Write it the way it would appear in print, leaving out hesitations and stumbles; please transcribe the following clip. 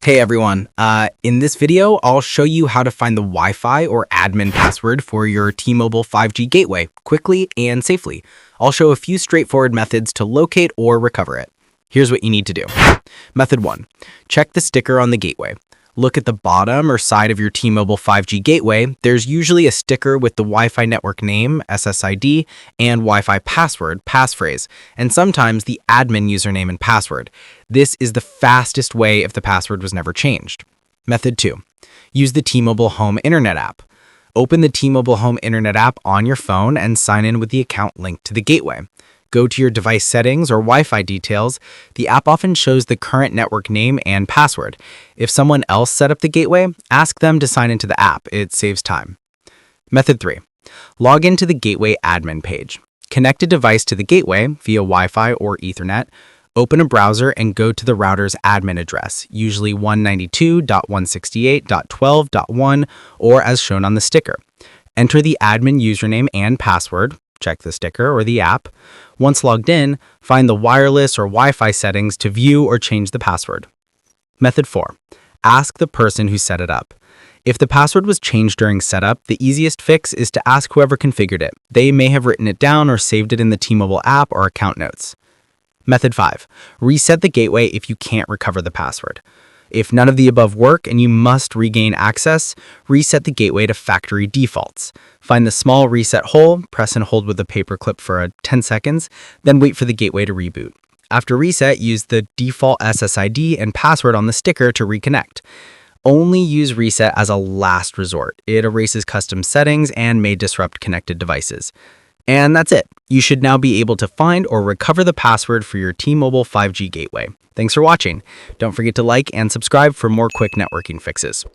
Hey everyone, in this video, I'll show you how to find the Wi-Fi or admin password for your T-Mobile 5G gateway quickly and safely. I'll show a few straightforward methods to locate or recover it. Here's what you need to do. Method 1. Check the sticker on the gateway. Look at the bottom or side of your T-Mobile 5G gateway. There's usually a sticker with the Wi-Fi network name, SSID, and Wi-Fi password, passphrase, and sometimes the admin username and password. This is the fastest way if the password was never changed. Method 2. Use the T-Mobile Home Internet app. Open the T-Mobile Home Internet app on your phone and sign in with the account linked to the gateway. Go to your device settings or Wi-Fi details. The app often shows the current network name and password. If someone else set up the gateway, ask them to sign into the app. It saves time. Method 3. Log into the gateway admin page. Connect a device to the gateway via Wi-Fi or Ethernet. Open a browser and go to the router's admin address, usually 192.168.12.1 or as shown on the sticker. Enter the admin username and password. Check the sticker or the app. Once logged in, find the wireless or Wi-Fi settings to view or change the password. Method 4. Ask the person who set it up. If the password was changed during setup, the easiest fix is to ask whoever configured it. They may have written it down or saved it in the T-Mobile app or account notes. Method 5. Reset the gateway if you can't recover the password. If none of the above work and you must regain access, reset the gateway to factory defaults. Find the small reset hole, press and hold with a paperclip for 10 seconds, then wait for the gateway to reboot. After reset, use the default SSID and password on the sticker to reconnect. Only use reset as a last resort. It erases custom settings and may disrupt connected devices. And that's it. You should now be able to find or recover the password for your T-Mobile 5G gateway. Thanks for watching. Don't forget to like and subscribe for more quick networking fixes.